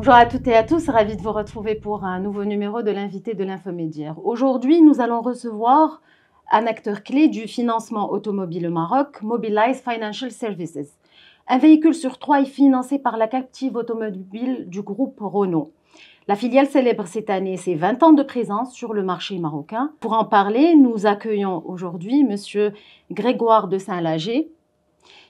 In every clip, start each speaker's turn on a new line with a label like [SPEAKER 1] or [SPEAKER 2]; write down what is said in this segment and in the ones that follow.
[SPEAKER 1] Bonjour à toutes et à tous, ravi de vous retrouver pour un nouveau numéro de l'invité de l'Infomédiaire. Aujourd'hui, nous allons recevoir un acteur clé du financement automobile au Maroc, Mobilize Financial Services. Un véhicule sur trois est financé par la captive automobile du groupe Renault. La filiale célèbre cette année ses 20 ans de présence sur le marché marocain. Pour en parler, nous accueillons aujourd'hui Monsieur Grégoire de Saint-Lager,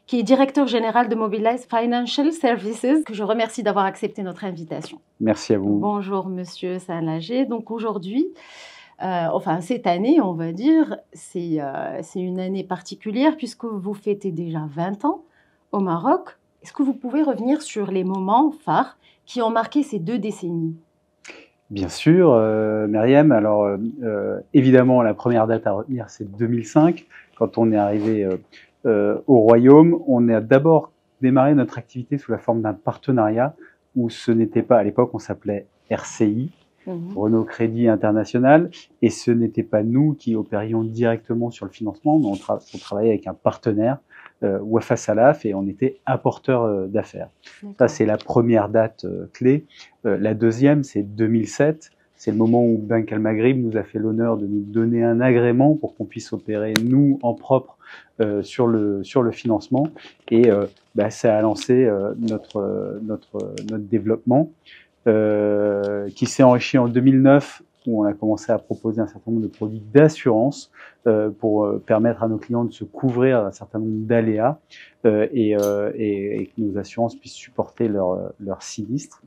[SPEAKER 1] qui est directeur général de Mobilize Financial Services, que je remercie d'avoir accepté notre invitation.
[SPEAKER 2] Merci à vous.
[SPEAKER 1] Bonjour Monsieur Saint-Lager. Donc aujourd'hui, cette année, on va dire, c'est une année particulière puisque vous fêtez déjà 20 ans au Maroc. Est-ce que vous pouvez revenir sur les moments phares qui ont marqué ces 2 décennies?
[SPEAKER 2] Bien sûr, Myriam. Alors, évidemment, la première date à retenir, c'est 2005, quand on est arrivé au Royaume. On a d'abord démarré notre activité sous la forme d'un partenariat où ce n'était pas, à l'époque, on s'appelait RCI, Renault Crédit International, et ce n'était pas nous qui opérions directement sur le financement, mais on travaillait avec un partenaire, Wafa Salaf, et on était apporteur d'affaires. Ça, c'est la première date clé. La deuxième, c'est 2007. C'est le moment où Bank Al Maghrib nous a fait l'honneur de nous donner un agrément pour qu'on puisse opérer, nous, en propre, sur le financement. Et ça a lancé notre développement, qui s'est enrichi en 2009, où on a commencé à proposer un certain nombre de produits d'assurance pour permettre à nos clients de se couvrir un certain nombre d'aléas et que nos assurances puissent supporter leurs sinistres.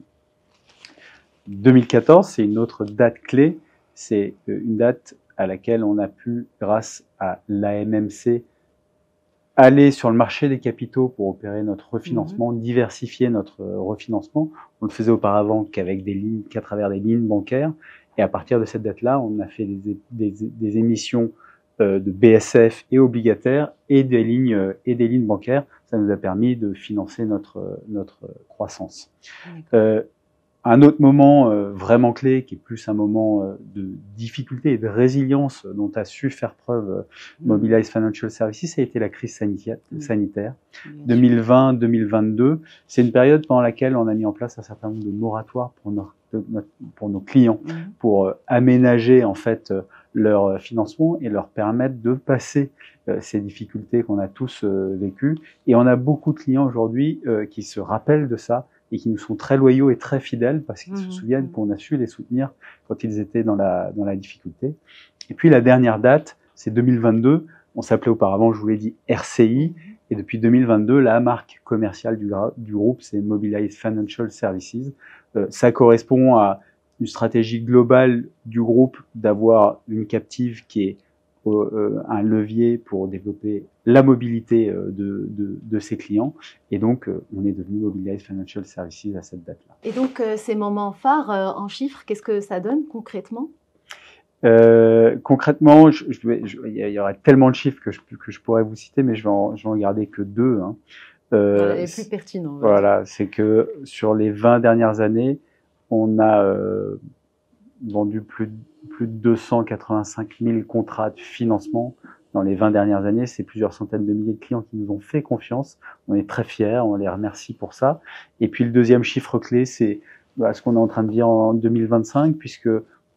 [SPEAKER 2] 2014, c'est une autre date clé. C'est une date à laquelle on a pu, grâce à l'AMMC, aller sur le marché des capitaux pour opérer notre refinancement, diversifier notre refinancement. On le faisait auparavant qu'avec qu'à travers des lignes bancaires. Et à partir de cette date-là, on a fait des émissions de BSF et obligataires et des lignes bancaires. Ça nous a permis de financer notre croissance. Un autre moment vraiment clé, qui est plus un moment de difficulté et de résilience dont a su faire preuve Mobilize Financial Services, ça a été la crise sanitaire. 2020-2022, c'est une période pendant laquelle on a mis en place un certain nombre de moratoires pour nos clients, pour aménager en fait leur financement et leur permettre de passer ces difficultés qu'on a tous vécues. Et on a beaucoup de clients aujourd'hui qui se rappellent de ça et qui nous sont très loyaux et très fidèles parce qu'ils se souviennent qu'on a su les soutenir quand ils étaient dans la difficulté. Et puis la dernière date, c'est 2022. On s'appelait auparavant, je vous l'ai dit, RCI. Et depuis 2022, la marque commerciale du groupe, c'est Mobilize Financial Services. Ça correspond à une stratégie globale du groupe d'avoir une captive qui est un levier pour développer la mobilité de ses clients. Et donc, on est devenu Mobilize Financial Services à cette date-là.
[SPEAKER 1] Et donc, ces moments phares en chiffres, qu'est-ce que ça donne concrètement?
[SPEAKER 2] Concrètement, il y aurait tellement de chiffres que je pourrais vous citer, mais je vais en garder que 2.
[SPEAKER 1] Les plus pertinents.
[SPEAKER 2] Voilà, c'est que sur les 20 dernières années, on a vendu plus de 285 000 contrats de financement. Dans les 20 dernières années, c'est plusieurs centaines de milliers de clients qui nous ont fait confiance. On est très fiers, on les remercie pour ça. Et puis le deuxième chiffre clé, c'est ce qu'on est en train de dire en 2025, puisque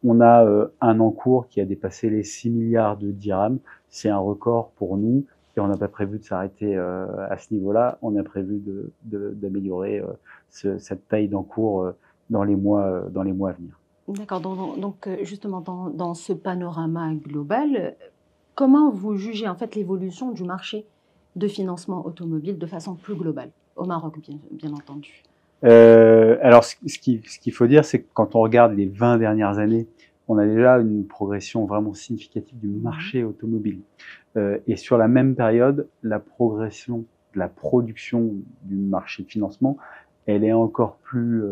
[SPEAKER 2] on a un encours qui a dépassé les 6 milliards de dirhams. C'est un record pour nous et on n'a pas prévu de s'arrêter à ce niveau-là. On a prévu d'améliorer cette taille d'encours dans les mois à venir.
[SPEAKER 1] D'accord, donc justement dans ce panorama global, comment vous jugez en fait l'évolution du marché de financement automobile de façon plus globale, au Maroc bien entendu?
[SPEAKER 2] Alors ce qu'il faut dire, c'est que quand on regarde les 20 dernières années, on a déjà une progression vraiment significative du marché automobile. Et sur la même période, la progression de la production du marché de financement, elle est encore plus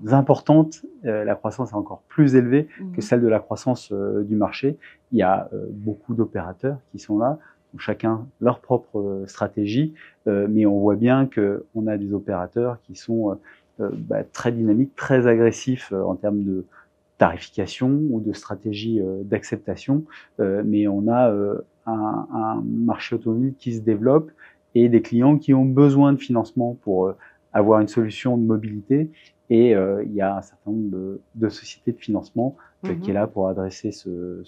[SPEAKER 2] importante, la croissance est encore plus élevée que celle de la croissance du marché. Il y a beaucoup d'opérateurs qui sont là, chacun leur propre stratégie, mais on voit bien qu'on a des opérateurs qui sont très dynamiques, très agressifs en termes de tarification ou de stratégie d'acceptation, mais on a un marché automobile qui se développe et des clients qui ont besoin de financement pour avoir une solution de mobilité Et il y a un certain nombre de sociétés de financement qui est là pour adresser ce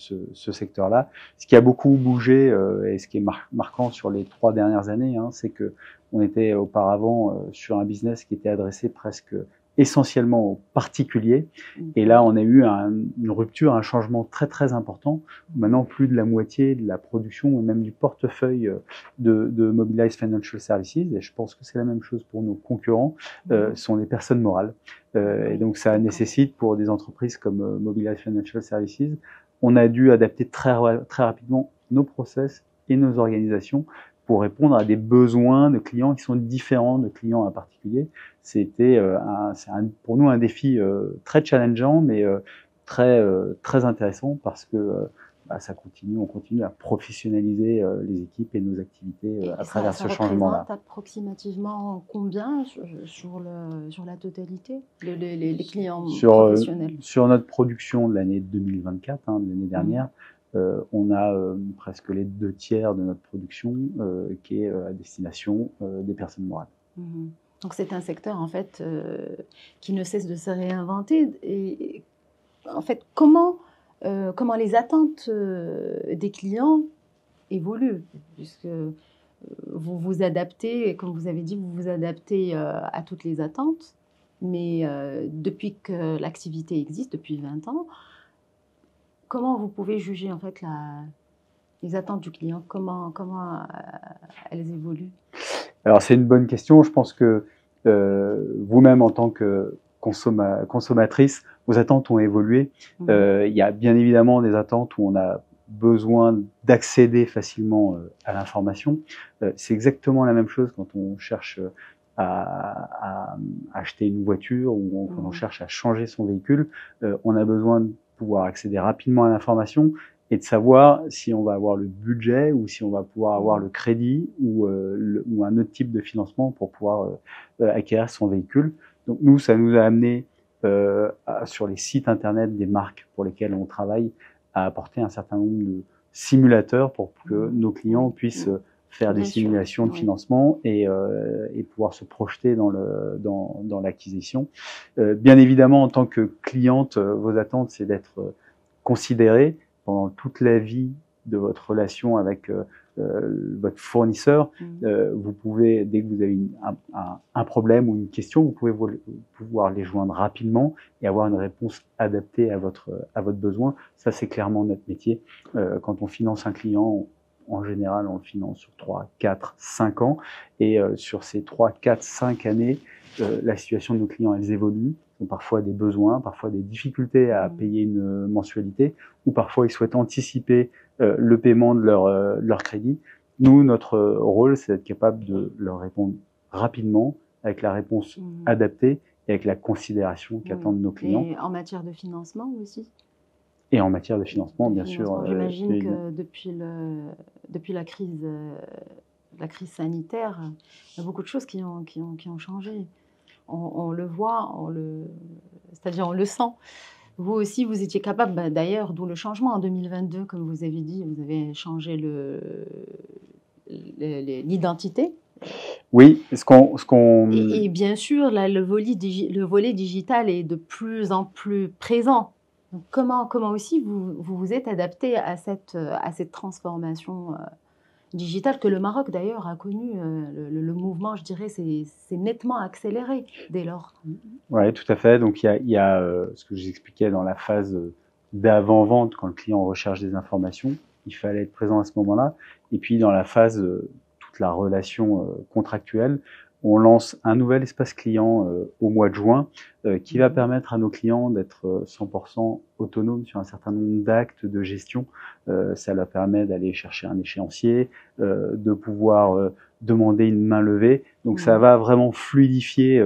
[SPEAKER 2] secteur-là. Ce qui a beaucoup bougé et ce qui est marquant sur les 3 dernières années, c'est que on était auparavant sur un business qui était adressé presque essentiellement aux particuliers. Et là, on a eu une rupture, un changement très très important. Maintenant, plus de la moitié de la production ou même du portefeuille de Mobilize Financial Services, et je pense que c'est la même chose pour nos concurrents, sont des personnes morales. Et donc, ça nécessite pour des entreprises comme Mobilize Financial Services, on a dû adapter très rapidement nos process et nos organisations pour répondre à des besoins de clients qui sont différents de clients en particulier. C'était pour nous un défi très challengeant, mais très intéressant parce que on continue à professionnaliser les équipes et nos activités à travers ce changement-là.
[SPEAKER 1] Ça représente approximativement combien sur la totalité, les clients professionnels?
[SPEAKER 2] Sur notre production de l'année 2024, de l'année dernière, on a presque les 2 tiers de notre production qui est à destination des personnes morales.
[SPEAKER 1] Donc c'est un secteur en fait qui ne cesse de se réinventer. Et en fait, comment les attentes des clients évoluent, puisque vous vous adaptez, comme vous avez dit, vous vous adaptez à toutes les attentes, mais depuis que l'activité existe, depuis 20 ans, comment vous pouvez juger en fait les attentes du client? Comment elles évoluent?
[SPEAKER 2] Alors c'est une bonne question. Je pense que vous-même en tant que consommatrice, vos attentes ont évolué. Il y a bien évidemment des attentes où on a besoin d'accéder facilement à l'information. C'est exactement la même chose quand on cherche à acheter une voiture ou quand on cherche à changer son véhicule. On a besoin de pouvoir accéder rapidement à l'information et de savoir si on va avoir le budget ou si on va pouvoir avoir le crédit ou un autre type de financement pour pouvoir acquérir son véhicule. Donc nous, ça nous a amené sur les sites internet des marques pour lesquelles on travaille à apporter un certain nombre de simulateurs pour que nos clients puissent faire des simulations de financement et pouvoir se projeter dans l'acquisition. Bien évidemment, en tant que cliente, vos attentes, c'est d'être considéré pendant toute la vie de votre relation avec votre fournisseur. Vous pouvez, dès que vous avez un problème ou une question, vous pouvez pouvoir les joindre rapidement et avoir une réponse adaptée à votre besoin. Ça, c'est clairement notre métier. Quand on finance un client, en général, on le finance sur 3, 4, 5 ans. Et sur ces 3, 4, 5 années, la situation de nos clients, elles évoluent. Ils ont parfois des besoins, parfois des difficultés à payer une mensualité, ou parfois ils souhaitent anticiper le paiement de leur crédit. Nous, notre rôle, c'est d'être capable de leur répondre rapidement, avec la réponse adaptée et avec la considération qu'attendent nos clients.
[SPEAKER 1] Et en matière de financement aussi?
[SPEAKER 2] Et en matière de financement, bien sûr.
[SPEAKER 1] J'imagine que depuis la crise sanitaire, il y a beaucoup de choses qui ont changé. On le voit, c'est-à-dire on le sent. Vous aussi, vous étiez capable, d'ailleurs, d'où le changement en 2022, comme vous avez dit, vous avez changé l'identité.
[SPEAKER 2] Oui,
[SPEAKER 1] Et bien sûr, là, le volet digital est de plus en plus présent. Donc, comment aussi vous êtes adapté à cette transformation digitale que le Maroc d'ailleurs a connue? Le mouvement, je dirais, s'est nettement accéléré dès lors.
[SPEAKER 2] Oui, tout à fait. Donc il y a ce que je vous expliquais dans la phase d'avant-vente, quand le client recherche des informations, il fallait être présent à ce moment-là. Et puis dans la phase toute la relation contractuelle, on lance un nouvel espace client au mois de juin qui va permettre à nos clients d'être 100% autonomes sur un certain nombre d'actes de gestion. Ça leur permet d'aller chercher un échéancier, de pouvoir demander une main levée. Donc ça va vraiment fluidifier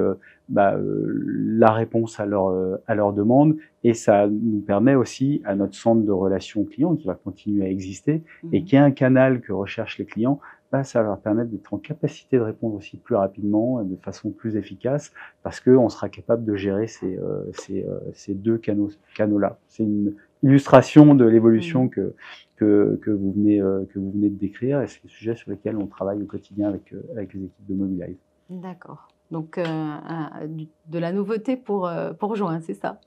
[SPEAKER 2] la réponse à leur demande, et ça nous permet aussi à notre centre de relations clients qui va continuer à exister et qui est un canal que recherchent les clients. Ça va leur permettre d'être en capacité de répondre aussi plus rapidement, de façon plus efficace, parce qu'on sera capable de gérer ces deux canaux-là. C'est une illustration de l'évolution que vous venez de décrire, et c'est des sujets sur lesquels on travaille au quotidien avec les équipes de Mobilize.
[SPEAKER 1] D'accord. Donc, de la nouveauté pour juin, c'est ça?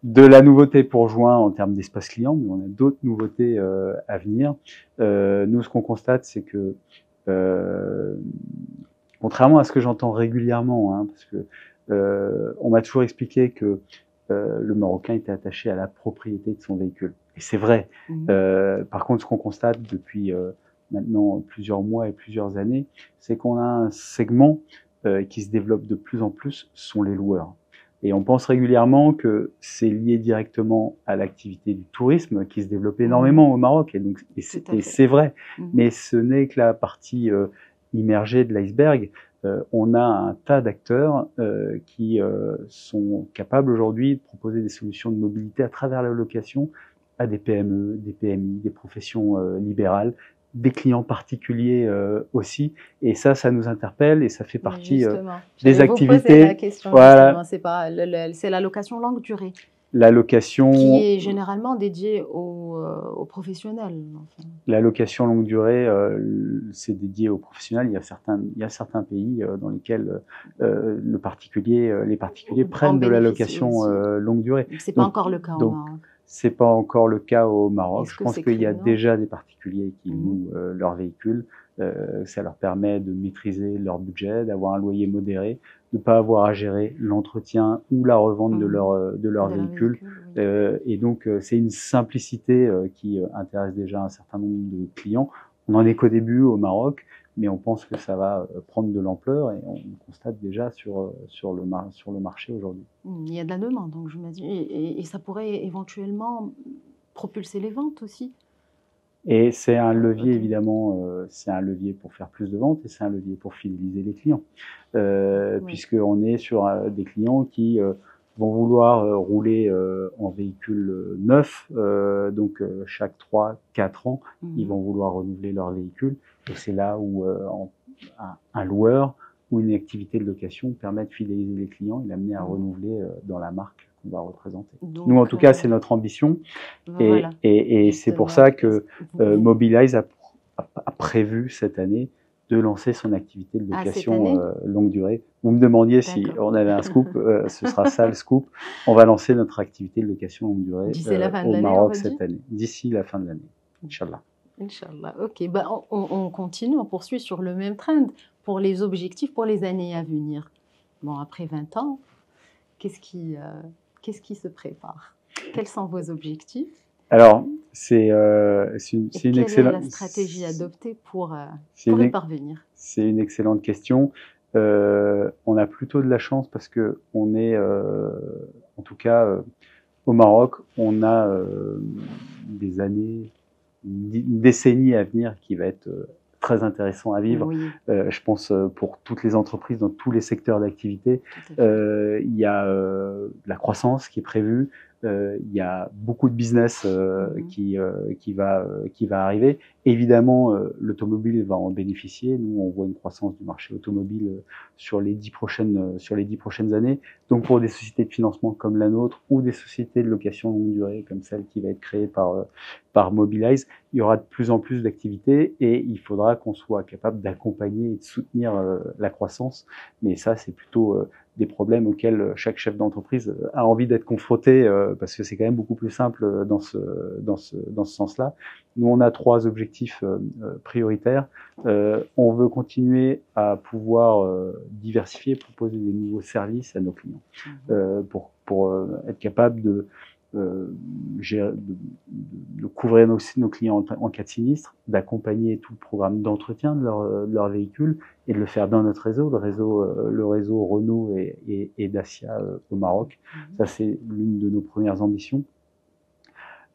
[SPEAKER 2] De la nouveauté pour juin en termes d'espace client, mais on a d'autres nouveautés à venir. Nous, ce qu'on constate, c'est que, contrairement à ce que j'entends régulièrement, hein, parce que on m'a toujours expliqué que le Marocain était attaché à la propriété de son véhicule. Et c'est vrai. Par contre, ce qu'on constate depuis maintenant plusieurs mois et plusieurs années, c'est qu'on a un segment qui se développe de plus en plus, sont les loueurs. Et on pense régulièrement que c'est lié directement à l'activité du tourisme qui se développe énormément au Maroc. Et donc, c'est vrai. Mais ce n'est que la partie immergée de l'iceberg. On a un tas d'acteurs qui sont capables aujourd'hui de proposer des solutions de mobilité à travers la location à des PME, des PMI, des professions libérales, des clients particuliers aussi. Et ça nous interpelle et ça fait partie des activités.
[SPEAKER 1] La question, voilà. C'est la location longue durée.
[SPEAKER 2] La location
[SPEAKER 1] qui est généralement dédiée aux professionnels. Enfin.
[SPEAKER 2] La location longue durée, c'est dédié aux professionnels. Il y a certains pays dans lesquels les particuliers prennent de la location longue durée.
[SPEAKER 1] C'est pas encore le cas au Maroc.
[SPEAKER 2] C'est pas encore le cas au Maroc. Je pense qu'il y a déjà des particuliers qui louent leurs véhicules. Ça leur permet de maîtriser leur budget, d'avoir un loyer modéré, de ne pas avoir à gérer l'entretien ou la revente de leur véhicule. Et donc, c'est une simplicité qui intéresse déjà un certain nombre de clients. On n'en est qu'au début au Maroc, mais on pense que ça va prendre de l'ampleur et on le constate déjà sur le marché aujourd'hui.
[SPEAKER 1] Il y a de la demande, donc je m'imagine, et ça pourrait éventuellement propulser les ventes aussi.
[SPEAKER 2] Et c'est un levier, évidemment, c'est un levier pour faire plus de ventes et c'est un levier pour fidéliser les clients. Puisqu'on est sur des clients qui vont vouloir rouler en véhicule neuf, donc chaque 3-4 ans, ils vont vouloir renouveler leur véhicule. Et c'est là où un loueur ou une activité de location permet de fidéliser les clients et l'amener à renouveler dans la marque qu'on va représenter. Donc, nous, en tout cas, c'est notre ambition. Voilà. Et c'est pour ça que Mobilize a prévu cette année de lancer son activité de location longue durée. Vous me demandiez si on avait un scoop, ce sera ça le scoop. On va lancer notre activité de location longue durée au Maroc cette année, d'ici la fin de l'année, Inch'Allah.
[SPEAKER 1] Inch'Allah, ok. Ben, on continue, on poursuit sur le même trend pour les objectifs pour les années à venir. Bon, après 20 ans, qu'est-ce qui se prépare? Quels sont vos objectifs?
[SPEAKER 2] Alors, c'est une excellente...
[SPEAKER 1] Quelle est la stratégie adoptée pour y parvenir?
[SPEAKER 2] C'est une excellente question. On a plutôt de la chance parce que on est, en tout cas, au Maroc, on a des années, une décennie à venir qui va être très intéressant à vivre. Oui. Je pense pour toutes les entreprises dans tous les secteurs d'activité. Il y a la croissance qui est prévue. Il y a beaucoup de business qui va arriver. Évidemment, l'automobile va en bénéficier. Nous, on voit une croissance du marché automobile sur les 10 prochaines années. Donc, pour des sociétés de financement comme la nôtre ou des sociétés de location longue durée comme celle qui va être créée par Mobilize, il y aura de plus en plus d'activités et il faudra qu'on soit capable d'accompagner et de soutenir la croissance. Mais ça, c'est plutôt des problèmes auxquels chaque chef d'entreprise a envie d'être confronté parce que c'est quand même beaucoup plus simple dans ce sens-là. Nous, on a 3 objectifs prioritaires. On veut continuer à pouvoir diversifier, proposer des nouveaux services à nos clients pour être capable de couvrir nos clients en cas de sinistre, d'accompagner tout le programme d'entretien de leur véhicule et de le faire dans notre réseau, le réseau Renault et Dacia au Maroc. Ça, c'est l'une de nos premières ambitions.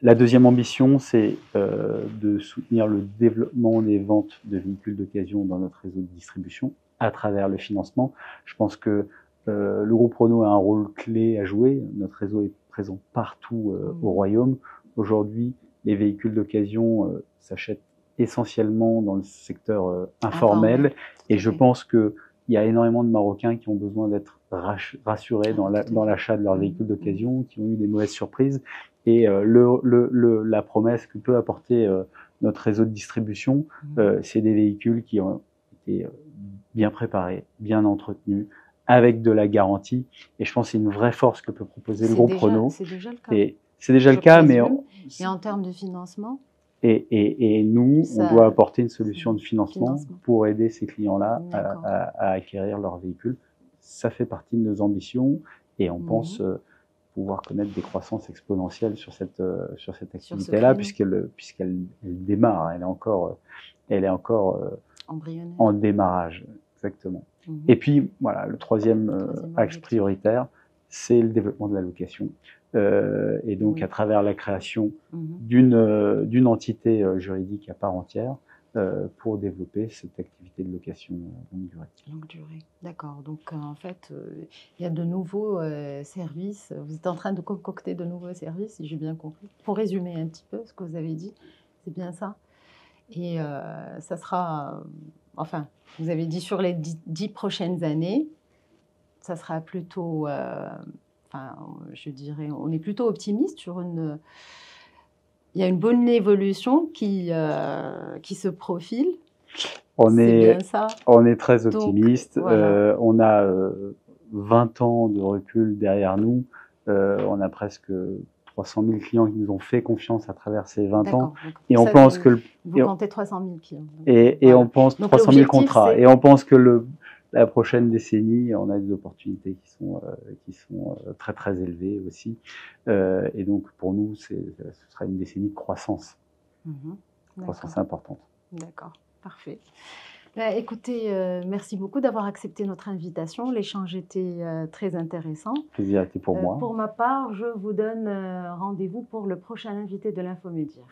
[SPEAKER 2] La deuxième ambition, c'est de soutenir le développement des ventes de véhicules d'occasion dans notre réseau de distribution à travers le financement. Je pense que le groupe Renault a un rôle clé à jouer. Notre réseau est présent partout au Royaume. Aujourd'hui, les véhicules d'occasion s'achètent essentiellement dans le secteur informel. Et je pense qu'il y a énormément de Marocains qui ont besoin d'être rassurés dans l'achat de leurs véhicules d'occasion, qui ont eu des mauvaises surprises. Et la promesse que peut apporter notre réseau de distribution, c'est des véhicules qui ont été bien préparés, bien entretenus, avec de la garantie. Et je pense que c'est une vraie force que peut proposer le groupe Renault.
[SPEAKER 1] C'est déjà le cas.
[SPEAKER 2] Et c'est déjà le cas, mais
[SPEAKER 1] et en termes de financement,
[SPEAKER 2] et nous, on doit apporter une solution de financement pour aider ces clients-là à acquérir leur véhicule. Ça fait partie de nos ambitions et on pense pouvoir connaître des croissances exponentielles sur cette activité-là, puisqu'elle démarre. Elle est encore en démarrage, exactement. Et puis, voilà, le troisième axe prioritaire, c'est le développement de la location. Et donc, à travers la création d'une entité juridique à part entière pour développer cette activité de location longue durée.
[SPEAKER 1] Longue durée, d'accord. Donc, en fait, il y a de nouveaux services. Vous êtes en train de concocter de nouveaux services, si j'ai bien compris. Pour résumer un petit peu ce que vous avez dit, c'est bien ça. Et ça sera, enfin, vous avez dit sur les 10 prochaines années, ça sera plutôt, enfin, je dirais, on est plutôt optimiste sur une... Il y a une bonne évolution qui se profile.
[SPEAKER 2] On est très
[SPEAKER 1] Donc,
[SPEAKER 2] optimiste.
[SPEAKER 1] voilà.
[SPEAKER 2] On a 20 ans de recul derrière nous. On a presque 300 000 clients qui nous ont fait confiance à travers ces 20 ans. Et on pense que...
[SPEAKER 1] Vous comptez 300 000 clients.
[SPEAKER 2] Et voilà. On pense 300 000 contrats. Et on pense que la prochaine décennie, on a des opportunités qui sont très, très élevées aussi. Et donc, pour nous, ce sera une décennie de croissance. Croissance importante.
[SPEAKER 1] D'accord, parfait. Écoutez, merci beaucoup d'avoir accepté notre invitation. L'échange était très intéressant.
[SPEAKER 2] Le plaisir était pour moi.
[SPEAKER 1] Pour ma part, je vous donne rendez-vous pour le prochain invité de l'Infomédia.